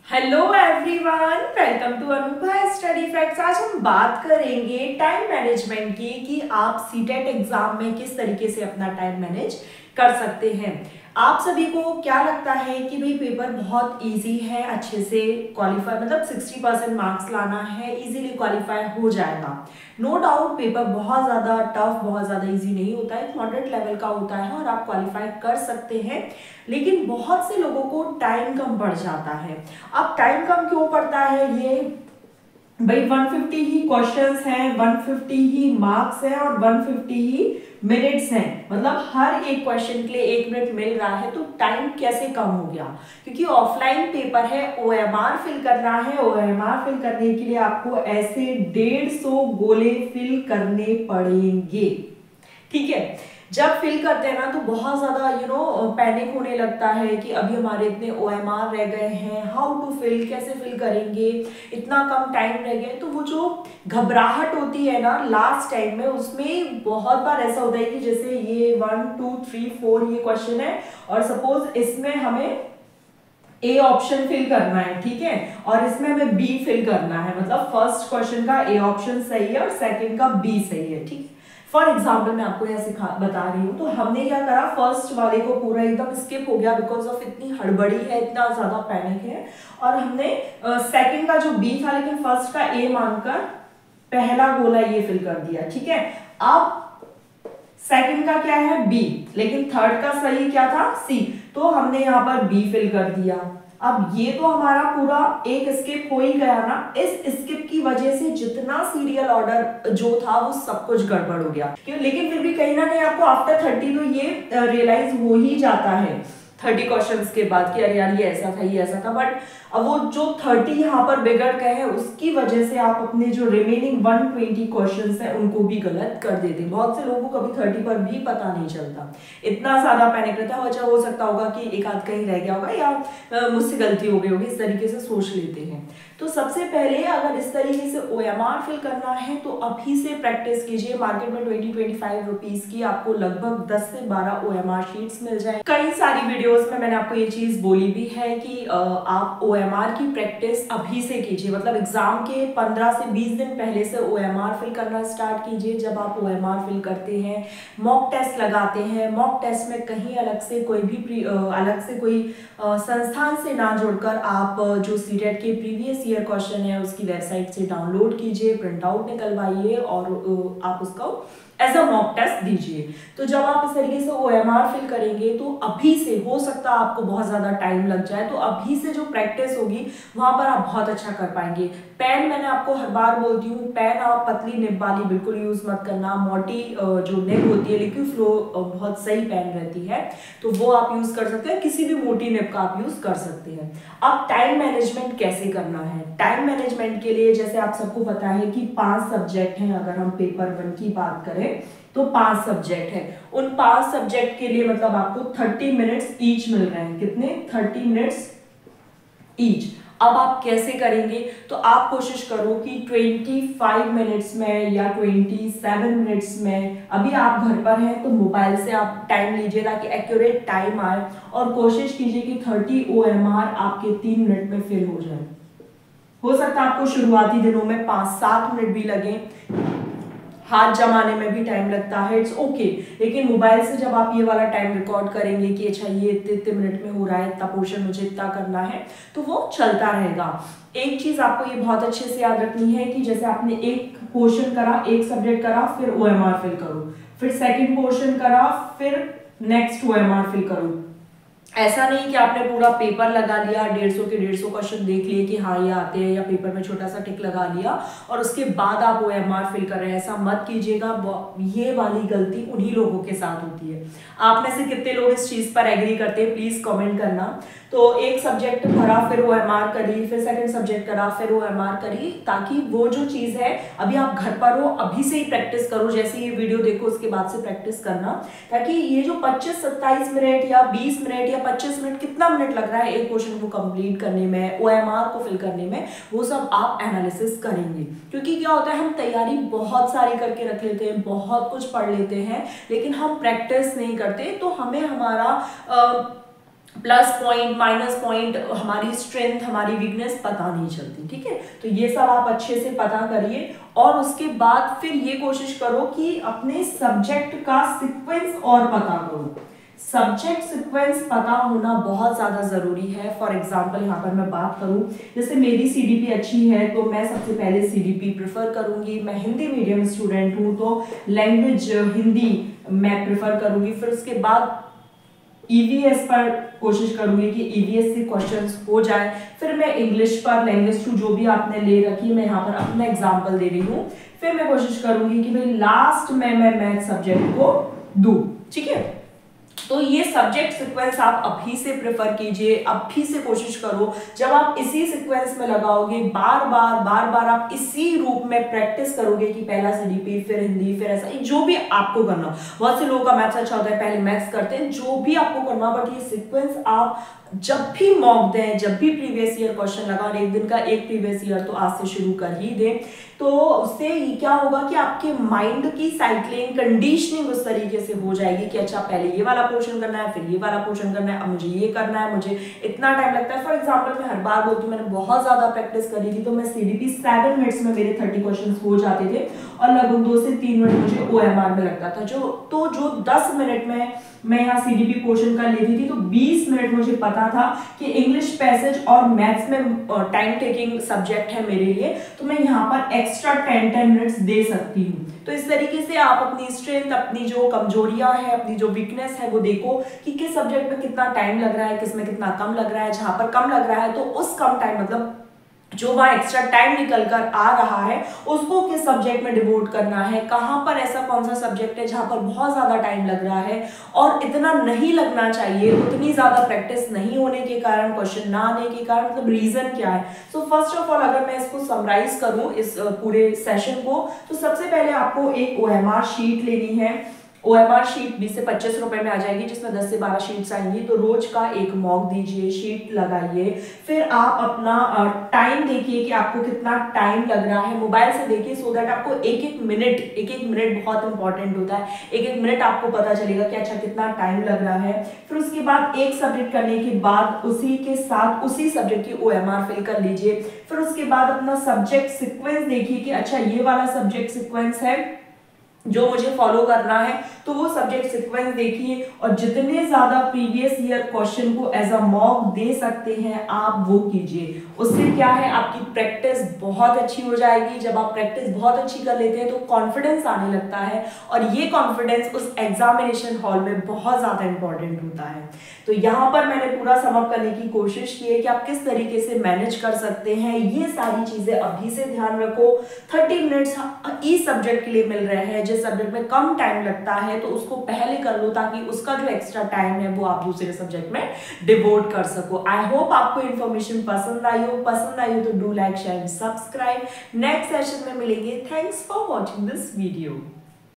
Hello everyone, welcome to Anubha study facts. आज हम बात करेंगे टाइम मैनेजमेंट की कि आप सीटेट एग्जाम में किस तरीके से अपना टाइम मैनेज कर सकते हैं। आप सभी को क्या लगता है कि भाई पेपर बहुत इजी है, अच्छे से क्वालिफाई मतलब 60% मार्क्स लाना है, इजीली क्वालिफाई हो जाएगा। नो डाउट पेपर बहुत ज़्यादा टफ, बहुत ज़्यादा इजी नहीं होता है, मॉडरेट लेवल का होता है और आप क्वालिफाई कर सकते हैं। लेकिन बहुत से लोगों को टाइम कम पड़ जाता है। अब टाइम कम क्यों पड़ता है? ये भाई 150 ही क्वेश्चंस हैं, 150 ही मार्क्स हैं और 150 ही मिनट्स हैं, मतलब हर एक क्वेश्चन के लिए 1 मिनट मिल रहा है, तो टाइम कैसे कम हो गया? क्योंकि ऑफलाइन पेपर है, ओएमआर फिल करना है। ओएमआर फिल करने के लिए आपको ऐसे 150 गोले फिल करने पड़ेंगे। ठीक है, जब फिल करते हैं ना तो बहुत ज्यादा पैनिक होने लगता है कि अभी हमारे इतने ओएमआर रह गए हैं, हाउ टू फिल, कैसे फिल करेंगे, इतना कम टाइम रह गया। तो वो जो घबराहट होती है ना लास्ट टाइम में, उसमें बहुत बार ऐसा होता है कि जैसे ये 1 2 3 4 ये क्वेश्चन है और सपोज इसमें हमें ए ऑप्शन फिल करना है, ठीक है, और इसमें हमें बी फिल करना है, मतलब फर्स्ट क्वेश्चन का ए ऑप्शन सही है और सेकंड का बी सही है। ठीक, फॉर एग्जाम्पल मैं आपको यहाँ बता रही हूँ। तो हमने क्या करा, फर्स्ट वाले को पूरा एकदम स्किप हो गया बिकॉज ऑफ इतनी हड़बड़ी है, इतना ज्यादा पैनिक है, और हमने सेकंड का जो बी था लेकिन फर्स्ट का ए मानकर पहला गोला ये फिल कर दिया। ठीक है, अब सेकंड का क्या है, बी, लेकिन थर्ड का सही क्या था, सी, तो हमने यहाँ पर बी फिल कर दिया। अब ये तो हमारा पूरा एक स्किप हो ही गया ना। इस स्किप की वजह से जितना सीरियल ऑर्डर जो था वो सब कुछ गड़बड़ हो गया। लेकिन फिर भी कहीं ना कहीं आपको आफ्टर 30 तो ये रियलाइज हो ही जाता है 30 क्वेश्चंस के बाद कि अरे यार ये ऐसा था, ये ऐसा था। बट अब वो जो 30 यहाँ पर बिगड़ गए हैं उसकी वजह से आप अपने जो रिमेनिंग 120 क्वेश्चंस हैं उनको भी गलत कर देते हैं। बहुत से लोगों को कभी 30 पर भी पता नहीं चलता, इतना ज्यादा पैनिक रहता है। अच्छा, हो सकता होगा कि एक आध कहीं रह गया होगा या मुझसे गलती हो गई होगी, इस तरीके से सोच लेते हैं। तो सबसे पहले अगर इस तरीके से ओएमआर फिल करना है तो अभी से प्रैक्टिस कीजिए। मार्केट में 20-25 रुपीज की आपको लगभग 10 से 12 ओएमआर शीट्स मिल जाए। कई सारी वीडियोस में मैंने आपको ये चीज बोली भी है कि आप ओएमआर की प्रैक्टिस अभी से कीजिए, मतलब एग्जाम के 15 से 20 दिन पहले से ओएमआर फिल करना स्टार्ट कीजिए। जब आप ओएमआर फिल करते हैं, मॉक टेस्ट लगाते हैं, मॉक टेस्ट में कहीं अलग से कोई संस्थान से ना जुड़कर आप जो सीटेट के प्रीवियस ईयर क्वेश्चन है उसकी वेबसाइट से डाउनलोड कीजिए, प्रिंट आउट निकलवाइए और आप उसका एज अ मॉक टेस्ट दीजिए। तो जब आप इस तरीके से ओएमआर फिल करेंगे तो अभी से, हो सकता है आपको बहुत ज्यादा टाइम लग जाए, तो अभी से जो प्रैक्टिस होगी वहां पर आप बहुत अच्छा कर पाएंगे। पेन, मैंने आपको हर बार बोलती हूँ, पेन आप पतली निब वाली बिल्कुल यूज मत करना। मोटी जो निब होती है, लिक्विड फ्लो बहुत सही पेन रहती है, तो वो आप यूज कर सकते हैं। किसी भी मोटी निब का आप यूज कर सकते हैं। अब टाइम मैनेजमेंट कैसे करना है? टाइम मैनेजमेंट के लिए जैसे आप सबको पता है कि 5 सब्जेक्ट हैं। अगर हम पेपर 1 की बात करें तो 5 सब्जेक्ट है। उन 5 सब्जेक्ट के लिए मतलब आपको 30 मिनट्स ईच मिल रहे हैं। कितने? 30 मिनट्स ईच। अब आप कैसे करेंगे? तो आप कोशिश करो कि 25 मिनट्स में या 27 मिनट्स में, अभी आप घर पर हैं तो मोबाइल से आप टाइम लीजिए ताकि एक्यूरेट टाइम आए, और कोशिश कीजिए कि 30 ओएमआर आपके 3 मिनट में फिल हो जाए। हो सकता है आपको शुरुआती दिनों में 5-7 मिनट भी लगे, हाथ जमाने में भी टाइम लगता है, इट्स ओके। लेकिन मोबाइल से जब आप ये वाला टाइम रिकॉर्ड करेंगे कि अच्छा ये इतने मिनट में हो रहा है, इतना पोर्शन मुझे इतना करना है, तो वो चलता रहेगा। एक चीज आपको ये बहुत अच्छे से याद रखनी है कि जैसे आपने एक पोर्शन करा, एक सब्जेक्ट करा, फिर ओएमआर फिल करो, फिर सेकेंड पोर्शन करा, फिर नेक्स्ट ओएमआर फिल करो। ऐसा नहीं कि आपने पूरा पेपर लगा लिया, 150 के 150 क्वेश्चन देख लिए कि हाँ ये आते हैं, या पेपर में छोटा सा टिक लगा लिया और उसके बाद आप ओएमआर फिल कर रहे हैं। ऐसा मत कीजिएगा, ये वाली गलती उन्हीं लोगों के साथ होती है। आप में से कितने लोग इस चीज पर एग्री करते हैं, प्लीज कमेंट करना। तो एक सब्जेक्ट भरा, फिर ओएमआर करी, फिर सेकंड सब्जेक्ट करा, फिर ओएमआर करी, ताकि वो जो चीज है, अभी आप घर पर हो, अभी से ही प्रैक्टिस करो। जैसे ये वीडियो देखो उसके बाद से प्रैक्टिस करना, ताकि ये जो 25-27 मिनट या 20 मिनट या 25 मिनट, कितना मिनट लग रहा है एक क्वेश्चन को कंप्लीट करने में, ओएमआर को फिल करने में, वो सब आप एनालिसिस करेंगे। क्योंकि क्या होता है, हम तैयारी बहुत सारी करके रख लेते हैं, बहुत कुछ पढ़ लेते हैं, लेकिन हम प्रैक्टिस नहीं करते, तो हमें हमारा प्लस पॉइंट, माइनस पॉइंट, हमारी स्ट्रेंथ, हमारी वीकनेस पता नहीं चलती। ठीक है, तो ये सब आप अच्छे से पता करिए और उसके बाद फिर ये कोशिश करो कि अपने सब्जेक्ट का सीक्वेंस और पता करो। सब्जेक्ट सीक्वेंस पता होना बहुत ज्यादा जरूरी है। फॉर एग्जाम्पल यहाँ पर मैं बात करूँ, जैसे मेरी सीडीपी अच्छी है तो मैं सबसे पहले सीडीपी प्रेफर करूंगी। मैं हिंदी मीडियम स्टूडेंट हूँ तो लैंग्वेज हिंदी मैं प्रेफर करूंगी। फिर उसके बाद ईवीएस पर कोशिश करूंगी कि ईवीएस से क्वेश्चंस हो जाए। फिर मैं इंग्लिश पर लैंग्वेज 2 जो भी आपने ले रखी, मैं यहाँ पर अपना एग्जांपल दे रही हूँ। फिर मैं कोशिश करूंगी कि भाई लास्ट में मैं मैथ सब्जेक्ट को दूं। ठीक है, तो ये सब्जेक्ट सीक्वेंस आप अभी से प्रेफर कीजिए, अभी से कोशिश करो। जब आप इसी सीक्वेंस में लगाओगे, बार बार आप इसी रूप में प्रैक्टिस करोगे कि पहला सीडीपी, फिर हिंदी, फिर ऐसा जो भी आपको करना। बहुत से लोगों का मैथ्स अच्छा होता है, पहले मैथ्स करते हैं, जो भी आपको करना, बट ये सीक्वेंस आप जब भी मॉक दें, जब भी प्रीवियस ईयर क्वेश्चन लगा, और एक दिन का एक प्रीवियस ईयर तो आज से शुरू कर ही दें, तो उससे क्या होगा कि आपके माइंड की साइक्लिंग, कंडीशनिंग उस तरीके से हो जाएगी कि अच्छा पहले ये वाला पोर्शन करना है, फिर ये वाला पोर्शन करना है, अब मुझे ये करना है, मुझे इतना टाइम लगता है। फॉर एग्जाम्पल मैं हर बार बोलती हूँ, मैंने बहुत ज्यादा प्रैक्टिस करी थी तो मैं सीडीपी 7 मिनट्स में मेरे 30 क्वेश्चन हो जाते थे और लगभग 2 से 3 मिनट मुझे ओएमआर में लगता था। जो 10 मिनट में मैं यहाँ सीडीपी पोर्शन का लेती थी तो 20 मिनट मुझे पता था कि इंग्लिश पैसेज और मैथ्स में टाइम टेकिंग सब्जेक्ट है मेरे लिए, तो मैं यहाँ पर एक्स्ट्रा 10 मिनट्स दे सकती हूँ। तो इस तरीके से आप अपनी स्ट्रेंथ, अपनी जो कमजोरियां है, अपनी जो वीकनेस है वो देखो कि किस सब्जेक्ट में कितना टाइम लग रहा है, किस में कितना कम लग रहा है। जहां पर कम लग रहा है तो उस कम टाइम, मतलब जो वहां एक्स्ट्रा टाइम निकल कर आ रहा है, उसको किस सब्जेक्ट में डिवोट करना है। कहां पर ऐसा कौन सा सब्जेक्ट है जहां पर बहुत ज्यादा टाइम लग रहा है और इतना नहीं लगना चाहिए, उतनी ज्यादा प्रैक्टिस नहीं होने के कारण, क्वेश्चन ना आने के कारण, मतलब रीजन क्या है। सो फर्स्ट ऑफ ऑल अगर मैं इसको समराइज करूं इस पूरे सेशन को, तो सबसे पहले आपको एक ओएमआर शीट लेनी है। ओएमआर शीट 20 से 25 रुपए में आ जाएगी, जिसमें 10 से 12 शीट्स आएंगी। तो रोज का एक मॉक दीजिए, शीट लगाइए, फिर आप अपना टाइम देखिए कि आपको कितना टाइम लग रहा है। मोबाइल से देखिए सो दैट आपको एक एक मिनट बहुत इंपॉर्टेंट होता है। एक एक मिनट आपको पता चलेगा कि अच्छा कितना टाइम लग रहा है। फिर उसके बाद एक सब्जेक्ट करने के बाद उसी के साथ उसी सब्जेक्ट की ओएमआर फिल कर लीजिए। फिर उसके बाद अपना सब्जेक्ट सीक्वेंस देखिए कि अच्छा ये वाला सब्जेक्ट सीक्वेंस है जो मुझे फॉलो करना है, तो वो सब्जेक्ट सीक्वेंस देखिए और जितने ज्यादा प्रीवियस ईयर क्वेश्चन को एज अ मॉक दे सकते हैं आप वो कीजिए। उससे क्या है, आपकी प्रैक्टिस बहुत अच्छी हो जाएगी। जब आप प्रैक्टिस बहुत अच्छी कर लेते हैं तो कॉन्फिडेंस आने लगता है और ये कॉन्फिडेंस उस एग्जामिनेशन हॉल में बहुत ज्यादा इंपॉर्टेंट होता है। तो यहाँ पर मैंने पूरा समअप करने की कोशिश की है कि आप किस तरीके से मैनेज कर सकते हैं। ये सारी चीजें अभी से ध्यान रखो। 30 मिनट्स इस सब्जेक्ट के लिए मिल रहे हैं, जिस सब्जेक्ट में कम टाइम लगता है तो उसको पहले कर लो ताकि उसका जो एक्स्ट्रा टाइम है वो आप दूसरे सब्जेक्ट में डिवोट कर सको। आई होप आपको इन्फॉर्मेशन पसंद आई हो तो do like, share, subscribe. Next session में मिलेंगे। Thanks for watching this video.